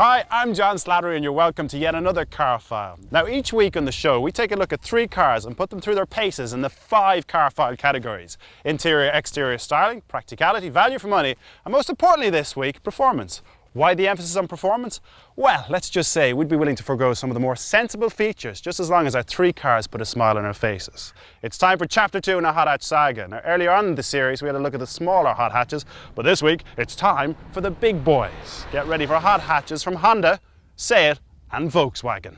Hi, I'm John Slattery and you're welcome to yet another car file. Now each week on the show we take a look at 3 cars and put them through their paces in the 5 car file categories: interior, exterior styling, practicality, value for money, and most importantly this week, performance. Why the emphasis on performance? Well, let's just say we'd be willing to forego some of the more sensible features just as long as our 3 cars put a smile on our faces. It's time for Chapter 2 in our hot hatch saga. Now earlier on in the series we had a look at the smaller hot hatches, but this week it's time for the big boys. Get ready for hot hatches from Honda, Seat and Volkswagen.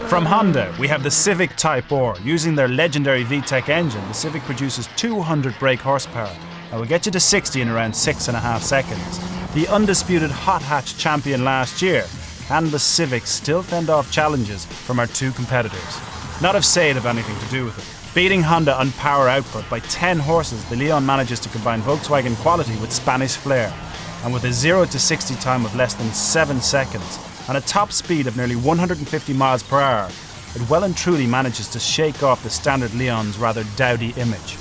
From Honda, we have the Civic Type-R. Using their legendary VTEC engine, the Civic produces 200 brake horsepower and will get you to 60 in around 6.5 seconds. The undisputed hot hatch champion last year, and the Civic still fend off challenges from our 2 competitors. Not if Seat have anything to do with it. Beating Honda on power output by 10 horses, the Leon manages to combine Volkswagen quality with Spanish flair. And with a 0 to 60 time of less than 7 seconds, and a top speed of nearly 150 miles per hour, it well and truly manages to shake off the standard Leon's rather dowdy image.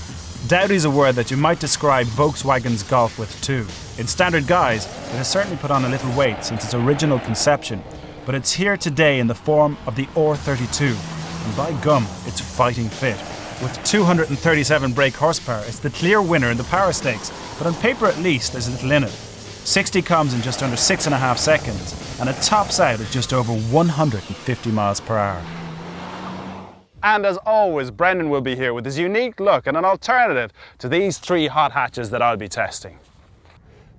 Dowdy's a word that you might describe Volkswagen's Golf with too. In standard guise, it has certainly put on a little weight since its original conception, but it's here today in the form of the R32, and by gum, it's fighting fit. With 237 brake horsepower, it's the clear winner in the power stakes, but on paper at least, there's little in it. 60 comes in just under 6.5 seconds, and it tops out at just over 150 miles per hour. And as always, Brendan will be here with his unique look and an alternative to these 3 hot hatches that I'll be testing.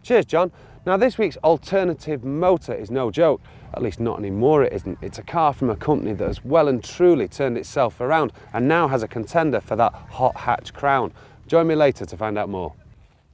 Cheers, John. Now this week's alternative motor is no joke, at least not anymore it isn't. It's a car from a company that has well and truly turned itself around and now has a contender for that hot hatch crown. Join me later to find out more.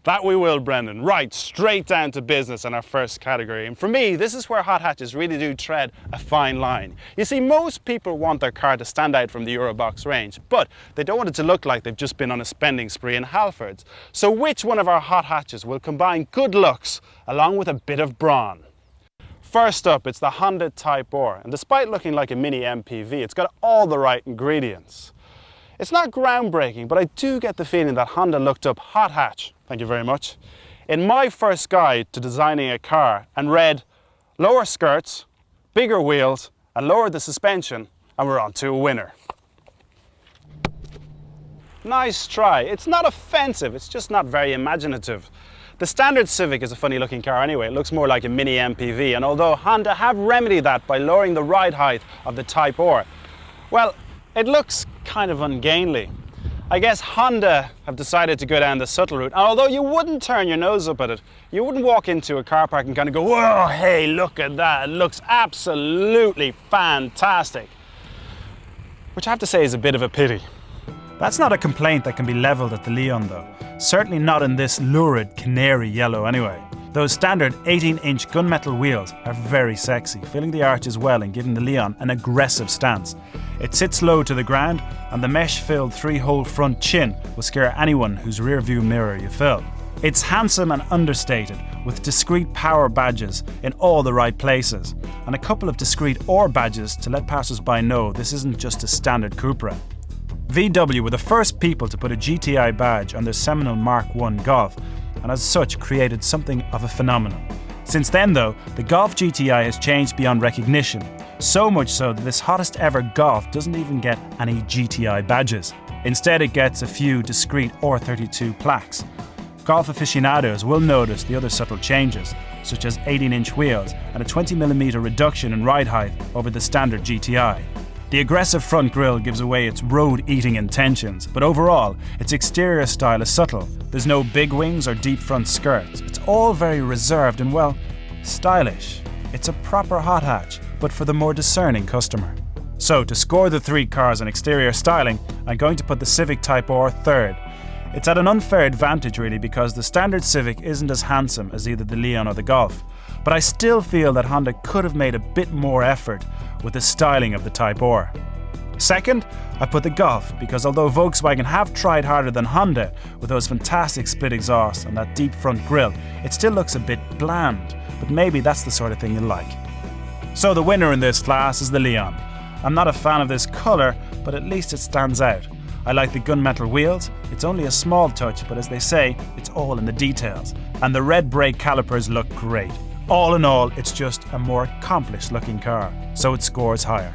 That we will, Brendan. Right, straight down to business in our first category. And for me, this is where hot hatches really do tread a fine line. You see, most people want their car to stand out from the Eurobox range, but they don't want it to look like they've just been on a spending spree in Halfords. So which one of our hot hatches will combine good looks along with a bit of brawn? First up, it's the Honda Type-R. And despite looking like a mini MPV, it's got all the right ingredients. It's not groundbreaking, but I do get the feeling that Honda looked up hot hatch, thank you very much, in my first guide to designing a car and read lower skirts, bigger wheels and lower the suspension and we're on to a winner. Nice try. It's not offensive, it's just not very imaginative. The standard Civic is a funny looking car anyway. It looks more like a mini MPV, and although Honda have remedied that by lowering the ride height of the Type-R, well, it looks kind of ungainly. I guess Honda have decided to go down the subtle route, and although you wouldn't turn your nose up at it, you wouldn't walk into a car park and kind of go, whoa, hey, look at that, it looks absolutely fantastic. Which I have to say is a bit of a pity. That's not a complaint that can be levelled at the Leon though. Certainly not in this lurid canary yellow anyway. Those standard 18-inch gunmetal wheels are very sexy, filling the arches well and giving the Leon an aggressive stance. It sits low to the ground, and the mesh-filled 3-hole front chin will scare anyone whose rear-view mirror you fill. It's handsome and understated, with discreet power badges in all the right places, and a couple of discreet OR badges to let passers-by know this isn't just a standard Cupra. VW were the first people to put a GTI badge on their seminal Mark I Golf, and as such created something of a phenomenon. Since then though, the Golf GTI has changed beyond recognition, so much so that this hottest ever Golf doesn't even get any GTI badges. Instead it gets a few discreet R32 plaques. Golf aficionados will notice the other subtle changes, such as 18-inch wheels and a 20mm reduction in ride height over the standard GTI. The aggressive front grille gives away its road-eating intentions, but overall, its exterior style is subtle. There's no big wings or deep front skirts. It's all very reserved and, well, stylish. It's a proper hot hatch, but for the more discerning customer. So, to score the 3 cars on exterior styling, I'm going to put the Civic Type-R third. It's at an unfair advantage really because the standard Civic isn't as handsome as either the Leon or the Golf, but I still feel that Honda could have made a bit more effort with the styling of the Type-R. Second, I put the Golf because although Volkswagen have tried harder than Honda with those fantastic split exhausts and that deep front grille, it still looks a bit bland, but maybe that's the sort of thing you like. So the winner in this class is the Leon. I'm not a fan of this colour, but at least it stands out. I like the gunmetal wheels, it's only a small touch, but as they say, it's all in the details. And the red brake calipers look great. All in all, it's just a more accomplished looking car, so it scores higher.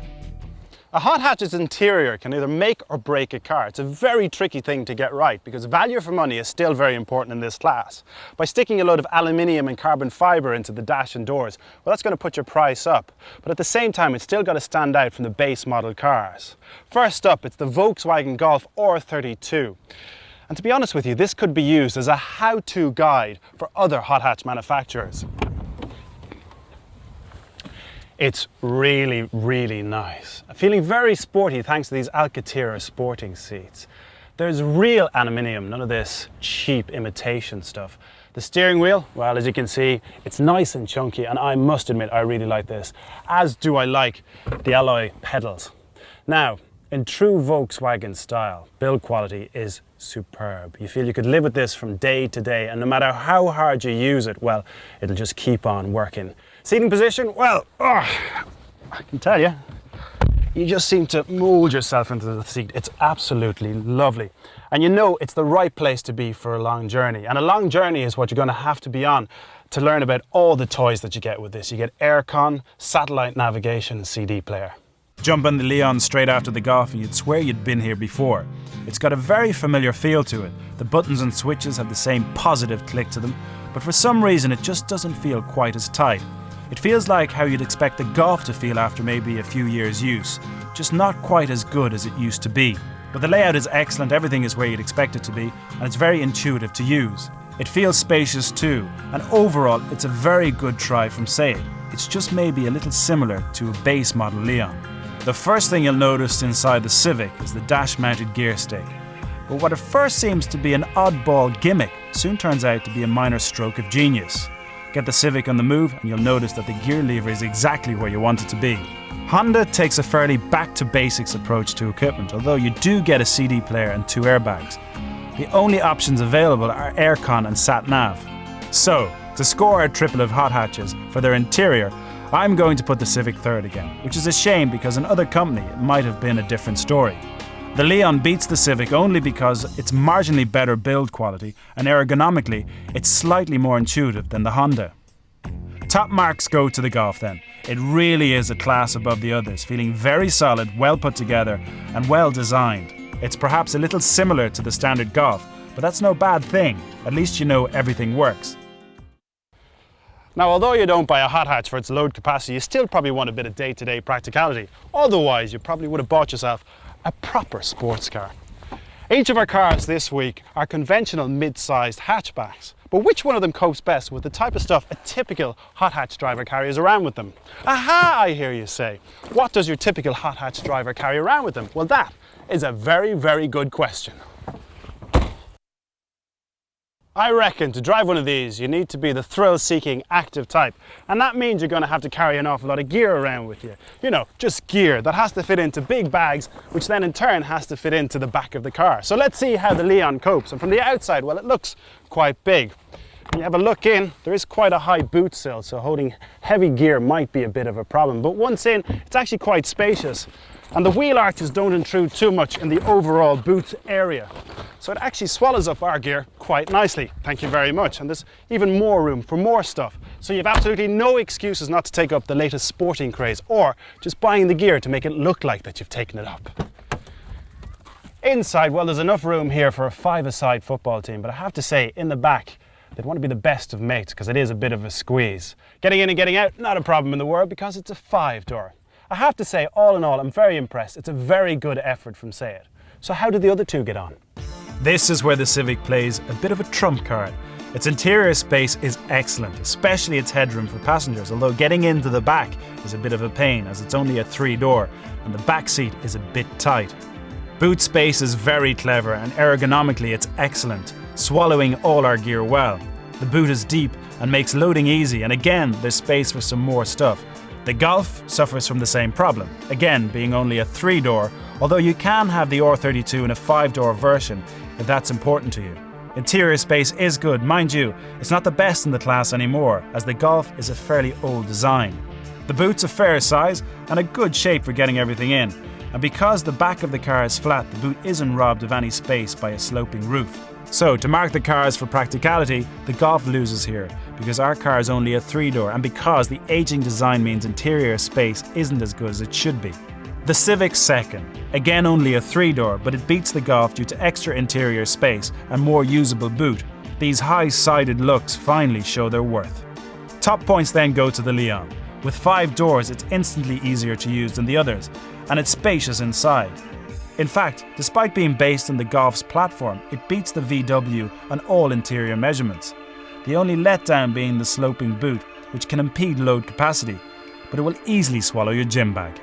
A hot hatch's interior can either make or break a car. It's a very tricky thing to get right because value for money is still very important in this class. By sticking a load of aluminium and carbon fibre into the dash and doors, well, that's going to put your price up. But at the same time, it's still got to stand out from the base model cars. First up, it's the Volkswagen Golf R32. And to be honest with you, this could be used as a how-to guide for other hot hatch manufacturers. It's really, really nice. Feeling very sporty thanks to these Alcantara sporting seats. There's real aluminium, none of this cheap imitation stuff. The steering wheel, well, as you can see, it's nice and chunky, and I must admit I really like this, as do I like the alloy pedals. Now, in true Volkswagen style, build quality is superb. You feel you could live with this from day to day, and no matter how hard you use it, well, it'll just keep on working. Seating position, well, I can tell you, you just seem to mold yourself into the seat. It's absolutely lovely. And you know it's the right place to be for a long journey. And a long journey is what you're going to have to be on to learn about all the toys that you get with this. You get aircon, satellite navigation, and CD player. Jump on the Leon straight after the Golf and you'd swear you'd been here before. It's got a very familiar feel to it. The buttons and switches have the same positive click to them, but for some reason it just doesn't feel quite as tight. It feels like how you'd expect the Golf to feel after maybe a few years' use, just not quite as good as it used to be. But the layout is excellent, everything is where you'd expect it to be, and it's very intuitive to use. It feels spacious too, and overall it's a very good try from Seat. It's just maybe a little similar to a base model Leon. The first thing you'll notice inside the Civic is the dash-mounted gear stick. But what at first seems to be an oddball gimmick soon turns out to be a minor stroke of genius. Get the Civic on the move and you'll notice that the gear lever is exactly where you want it to be. Honda takes a fairly back-to-basics approach to equipment, although you do get a CD player and 2 airbags. The only options available are aircon and sat-nav. So, to score a triple of hot hatches for their interior, I'm going to put the Civic third again, which is a shame because in other company it might have been a different story. The Leon beats the Civic only because it's marginally better build quality and ergonomically it's slightly more intuitive than the Honda. Top marks go to the Golf then. It really is a class above the others, feeling very solid, well put together and well designed. It's perhaps a little similar to the standard Golf, but that's no bad thing. At least you know everything works. Now, although you don't buy a hot hatch for its load capacity, you still probably want a bit of day-to-day practicality. Otherwise, you probably would have bought yourself a proper sports car. Each of our cars this week are conventional mid-sized hatchbacks, but which one of them copes best with the type of stuff a typical hot hatch driver carries around with them? Aha, I hear you say. What does your typical hot hatch driver carry around with them? Well, that is a very, very good question. I reckon to drive one of these you need to be the thrill-seeking active type, and that means you're going to have to carry an awful lot of gear around with you. You know, just gear that has to fit into big bags, which then in turn has to fit into the back of the car. So let's see how the Leon copes, and from the outside, well, it looks quite big. When you have a look in, there is quite a high boot sill, so holding heavy gear might be a bit of a problem, but once in, it's actually quite spacious. And the wheel arches don't intrude too much in the overall boot area. So it actually swallows up our gear quite nicely. Thank you very much. And there's even more room for more stuff. So you have absolutely no excuses not to take up the latest sporting craze or just buying the gear to make it look like that you've taken it up. Inside, well, there's enough room here for a 5-a-side football team, but I have to say, in the back, they'd want to be the best of mates because it is a bit of a squeeze. Getting in and getting out, not a problem in the world because it's a 5-door. I have to say, all in all, I'm very impressed. It's a very good effort from Seat. So how did the other two get on? This is where the Civic plays a bit of a trump card. Its interior space is excellent, especially its headroom for passengers, although getting into the back is a bit of a pain as it's only a 3-door and the back seat is a bit tight. Boot space is very clever and ergonomically it's excellent, swallowing all our gear well. The boot is deep and makes loading easy, and again there's space for some more stuff. The Golf suffers from the same problem, again being only a 3-door, although you can have the R32 in a 5-door version if that's important to you. Interior space is good, mind you, it's not the best in the class anymore, as the Golf is a fairly old design. The boot's a fair size and a good shape for getting everything in, And because the back of the car is flat, the boot isn't robbed of any space by a sloping roof. So, to mark the cars for practicality, the Golf loses here, because our car is only a 3-door and because the aging design means interior space isn't as good as it should be. The Civic second, again only a 3-door, but it beats the Golf due to extra interior space and more usable boot. These high-sided looks finally show their worth. Top points then go to the Leon. With 5 doors, it's instantly easier to use than the others, and it's spacious inside. In fact, despite being based on the Golf's platform, it beats the VW on all interior measurements. The only letdown being the sloping boot, which can impede load capacity, but it will easily swallow your gym bag.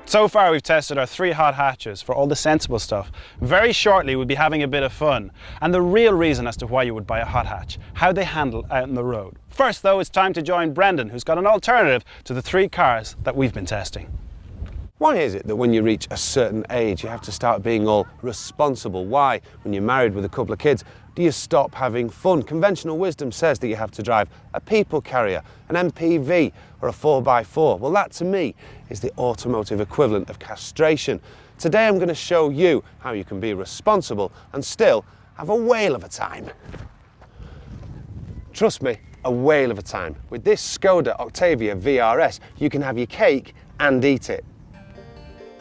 So far we've tested our 3 hot hatches for all the sensible stuff. Very shortly we'll be having a bit of fun, and the real reason as to why you would buy a hot hatch, how they handle out on the road. First though, it's time to join Brendan, who's got an alternative to the 3 cars that we've been testing. Why is it that when you reach a certain age you have to start being all responsible? Why, when you're married with a couple of kids, do you stop having fun? Conventional wisdom says that you have to drive a people carrier, an MPV or a 4x4. Well, that to me is the automotive equivalent of castration. Today I'm going to show you how you can be responsible and still have a whale of a time. Trust me, a whale of a time. With this Skoda Octavia VRS, you can have your cake and eat it.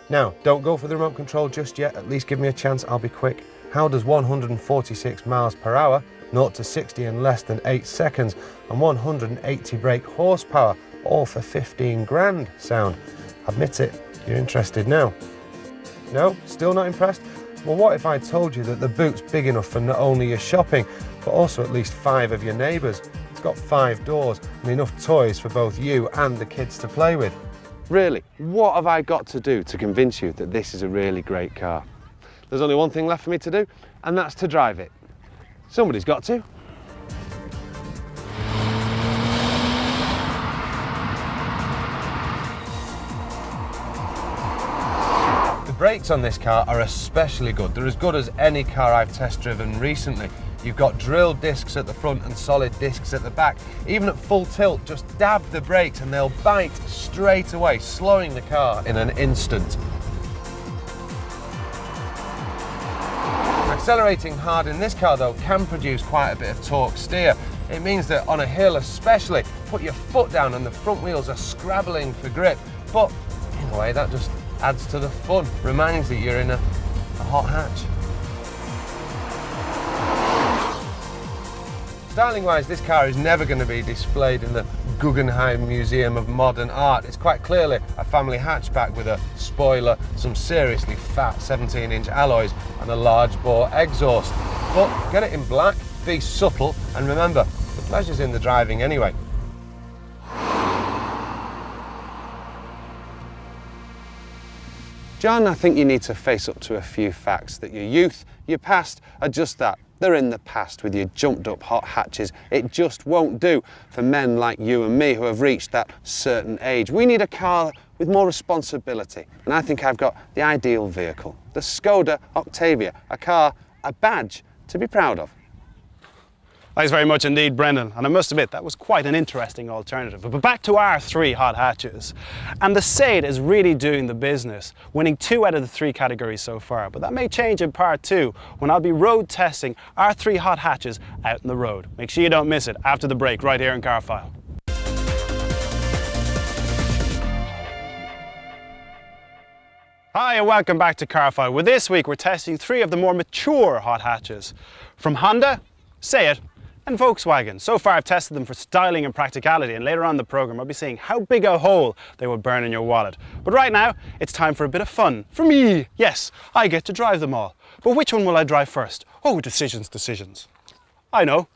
Now, don't go for the remote control just yet, at least give me a chance, I'll be quick. How does 146 miles per hour, 0 to 60 in less than 8 seconds, and 180 brake horsepower, all for 15 grand sound? Admit it, you're interested now. No? Still not impressed? Well, what if I told you that the boot's big enough for not only your shopping, but also at least 5 of your neighbours? It's got 5 doors and enough toys for both you and the kids to play with. Really, what have I got to do to convince you that this is a really great car? There's only one thing left for me to do, and that's to drive it. Somebody's got to. The brakes on this car are especially good. They're as good as any car I've test driven recently. You've got drilled discs at the front and solid discs at the back. Even at full tilt, just dab the brakes and they'll bite straight away, slowing the car in an instant. Accelerating hard in this car though can produce quite a bit of torque steer. It means that on a hill especially, put your foot down and the front wheels are scrabbling for grip. But in a way that just adds to the fun, reminds you that you're in a hot hatch. Styling-wise, this car is never going to be displayed in the Guggenheim Museum of Modern Art. It's quite clearly a family hatchback with a spoiler, some seriously fat 17-inch alloys and a large bore exhaust. But get it in black, be subtle, and remember, the pleasure's in the driving anyway. John, I think you need to face up to a few facts that your youth, your past are just that. They're in the past with your jumped up hot hatches. It just won't do for men like you and me who have reached that certain age. We need a car with more responsibility. And I think I've got the ideal vehicle. The Skoda Octavia, a car, a badge to be proud of. Thanks very much indeed, Brendan. And I must admit, that was quite an interesting alternative. But back to our 3 hot hatches. And the Sade is really doing the business, winning 2 out of the 3 categories so far. But that may change in part 2, when I'll be road testing our 3 hot hatches out on the road. Make sure you don't miss it after the break, right here in Carfile. Hi and welcome back to Carfile, where this week we're testing 3 of the more mature hot hatches. From Honda, Seat, and Volkswagen. So far I've tested them for styling and practicality, and later on in the programme I'll be seeing how big a hole they will burn in your wallet. But right now it's time for a bit of fun. For me, yes, I get to drive them all. But which one will I drive first? Oh, decisions. I know.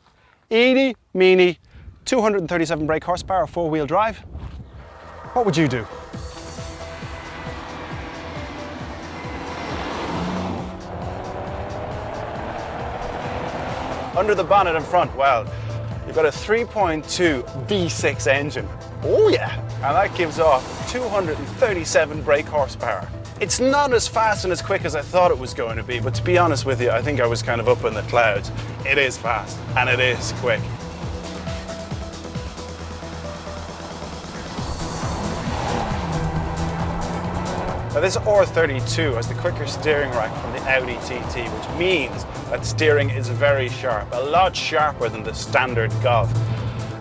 Eeny, meeny, 237 brake horsepower, 4-wheel drive. What would you do? Under the bonnet in front, well, you've got a 3.2 V6 engine. Oh yeah, and that gives off 237 brake horsepower. It's not as fast and as quick as I thought it was going to be, but to be honest with you, I think I was kind of up in the clouds. It is fast, and it is quick. Now this R32 has the quicker steering rack from the Audi TT, which means that steering is very sharp, a lot sharper than the standard Golf.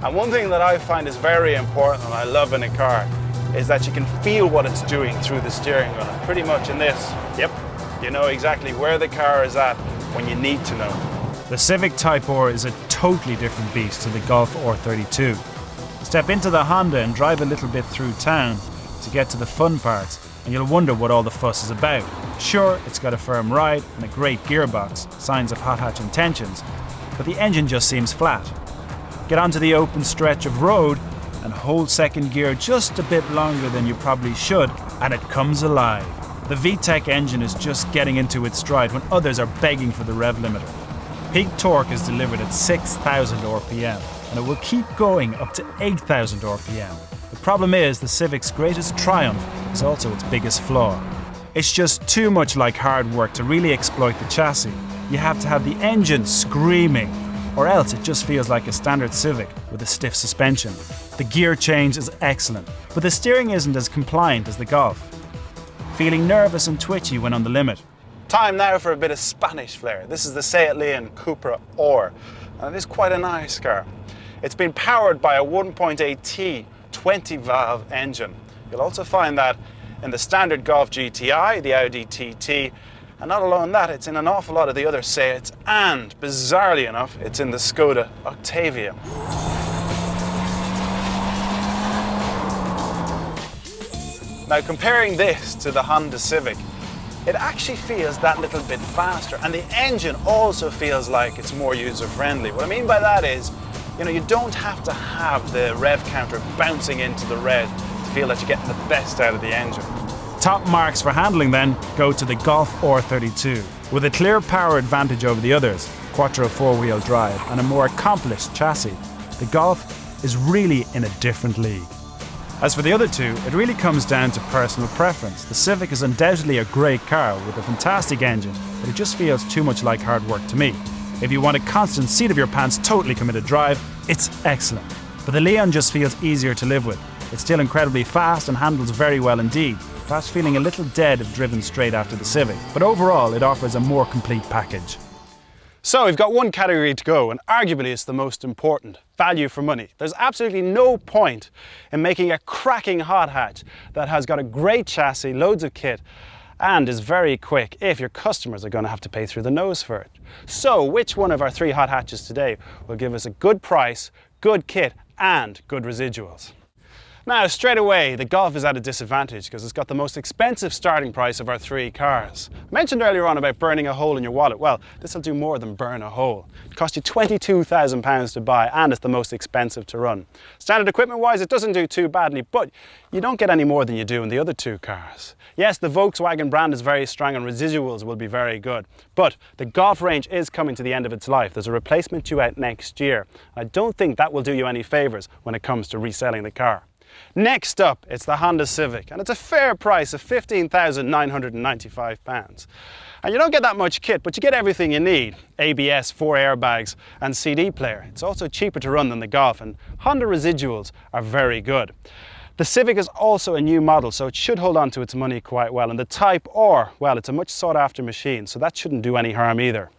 And one thing that I find is very important and I love in a car is that you can feel what it's doing through the steering wheel. And pretty much in this, yep, you know exactly where the car is at when you need to know. The Civic Type-R is a totally different beast to the Golf R32. Step into the Honda and drive a little bit through town to get to the fun parts, and you'll wonder what all the fuss is about. Sure, it's got a firm ride and a great gearbox, signs of hot hatch intentions, but the engine just seems flat. Get onto the open stretch of road and hold second gear just a bit longer than you probably should, and it comes alive. The VTEC engine is just getting into its stride when others are begging for the rev limiter. Peak torque is delivered at 6,000 RPM, and it will keep going up to 8,000 RPM. The problem is, the Civic's greatest triumph is also its biggest flaw. It's just too much like hard work to really exploit the chassis. You have to have the engine screaming, or else it just feels like a standard Civic with a stiff suspension. The gear change is excellent, but the steering isn't as compliant as the Golf. Feeling nervous and twitchy when on the limit. Time now for a bit of Spanish flair. This is the Slattery and Brendan Coogan, and it is quite a nice car. It's been powered by a 1.8T 20-valve engine. You'll also find that in the standard Golf GTI, the Audi TT, and not alone that, it's in an awful lot of the other Seats, and bizarrely enough, it's in the Skoda Octavia. Now comparing this to the Honda Civic, it actually feels that little bit faster, and the engine also feels like it's more user-friendly. What I mean by that is, you don't have to have the rev counter bouncing into the red to feel that you're getting the best out of the engine. Top marks for handling then go to the Golf R32. With a clear power advantage over the others, quattro four-wheel drive and a more accomplished chassis, the Golf is really in a different league. As for the other two, it really comes down to personal preference. The Civic is undoubtedly a great car with a fantastic engine, but it just feels too much like hard work to me. If you want a constant seat of your pants, totally committed drive, it's excellent. But the Leon just feels easier to live with. It's still incredibly fast and handles very well indeed, perhaps feeling a little dead if driven straight after the Civic, but overall it offers a more complete package. So we've got one category to go, and arguably it's the most important, value for money. There's absolutely no point in making a cracking hot hatch that has got a great chassis, loads of kit, and is very quick if your customers are going to have to pay through the nose for it. So which one of our three hot hatches today will give us a good price, good kit, and good residuals? Now, straight away, the Golf is at a disadvantage because it's got the most expensive starting price of our three cars. I mentioned earlier on about burning a hole in your wallet. Well, this will do more than burn a hole. It cost you £22,000 to buy, and it's the most expensive to run. Standard equipment-wise, it doesn't do too badly, but you don't get any more than you do in the other two cars. Yes, the Volkswagen brand is very strong and residuals will be very good, but the Golf range is coming to the end of its life. There's a replacement due out next year. I don't think that will do you any favours when it comes to reselling the car. Next up, it's the Honda Civic, and it's a fair price of £15,995. And you don't get that much kit, but you get everything you need. ABS, 4 airbags, and CD player. It's also cheaper to run than the Golf, and Honda residuals are very good. The Civic is also a new model, so it should hold on to its money quite well. And the Type-R, well, it's a much sought after machine, so that shouldn't do any harm either.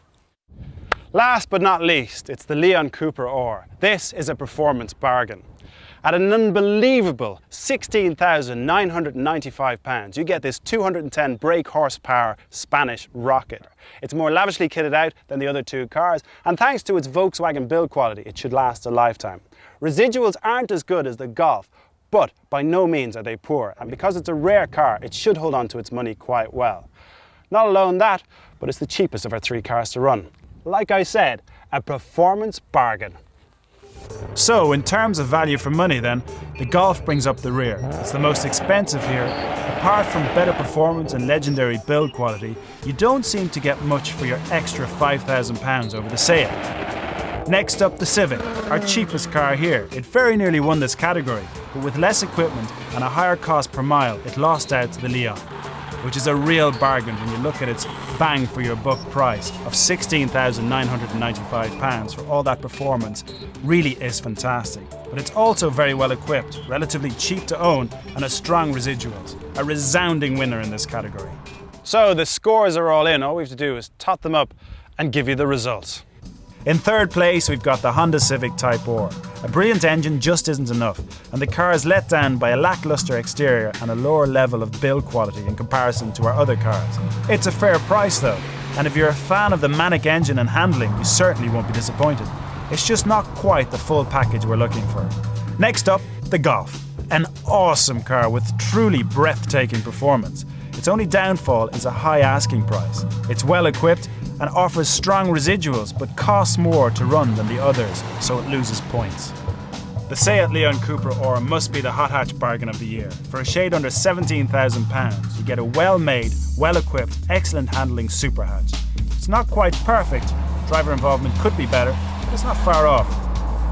Last but not least, it's the Leon Cooper R. This is a performance bargain. At an unbelievable £16,995, you get this 210 brake horsepower Spanish rocket. It's more lavishly kitted out than the other two cars, and thanks to its Volkswagen build quality, it should last a lifetime. Residuals aren't as good as the Golf, but by no means are they poor, and because it's a rare car, it should hold on to its money quite well. Not alone that, but it's the cheapest of our three cars to run. Like I said, a performance bargain. So, in terms of value for money then, the Golf brings up the rear. It's the most expensive here. Apart from better performance and legendary build quality, you don't seem to get much for your extra £5,000 over the Seat. Next up, the Civic, our cheapest car here. It very nearly won this category, but with less equipment and a higher cost per mile, it lost out to the Leon. which is a real bargain when you look at its bang for your buck price of £16,995 for all that performance. Really is fantastic. But it's also very well equipped, relatively cheap to own, and has strong residuals. A resounding winner in this category. So the scores are all in. All we have to do is tot them up and give you the results. In third place, we've got the Honda Civic Type-R. A brilliant engine just isn't enough, and the car is let down by a lackluster exterior and a lower level of build quality in comparison to our other cars. It's a fair price though, and if you're a fan of the manic engine and handling, you certainly won't be disappointed. It's just not quite the full package we're looking for. Next up, the Golf. An awesome car with truly breathtaking performance. Its only downfall is a high asking price. It's well equipped and offers strong residuals, but costs more to run than the others, so it loses points. The Seat Leon Cupra Or must be the hot hatch bargain of the year. For a shade under £17,000, you get a well-made, well-equipped, excellent handling super hatch. It's not quite perfect, driver involvement could be better, but it's not far off.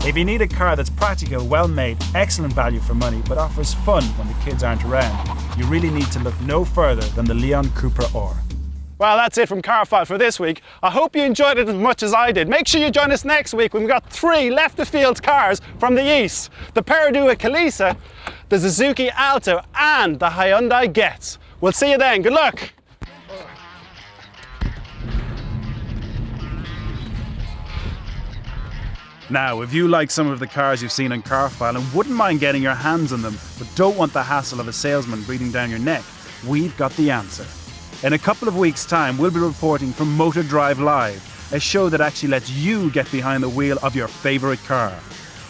If you need a car that's practical, well-made, excellent value for money, but offers fun when the kids aren't around, you really need to look no further than the Leon Cupra Or. Well, that's it from Carfile for this week. I hope you enjoyed it as much as I did. Make sure you join us next week when we've got 3 left-of-field cars from the east. The Peradua Kalisa, the Suzuki Alto and the Hyundai Getz. We'll see you then. Good luck. Now, if you like some of the cars you've seen on Carfile and wouldn't mind getting your hands on them, but don't want the hassle of a salesman breathing down your neck, we've got the answer. In a couple of weeks' time, we'll be reporting from Motor Drive Live, a show that actually lets you get behind the wheel of your favourite car.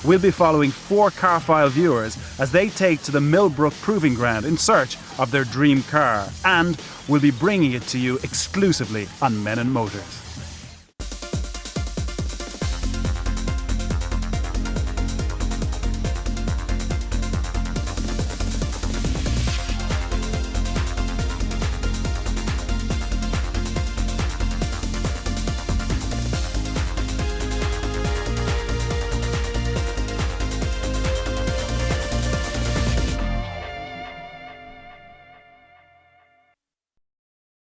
We'll be following 4 Carfile viewers as they take to the Millbrook Proving Ground in search of their dream car, and we'll be bringing it to you exclusively on Men and Motors.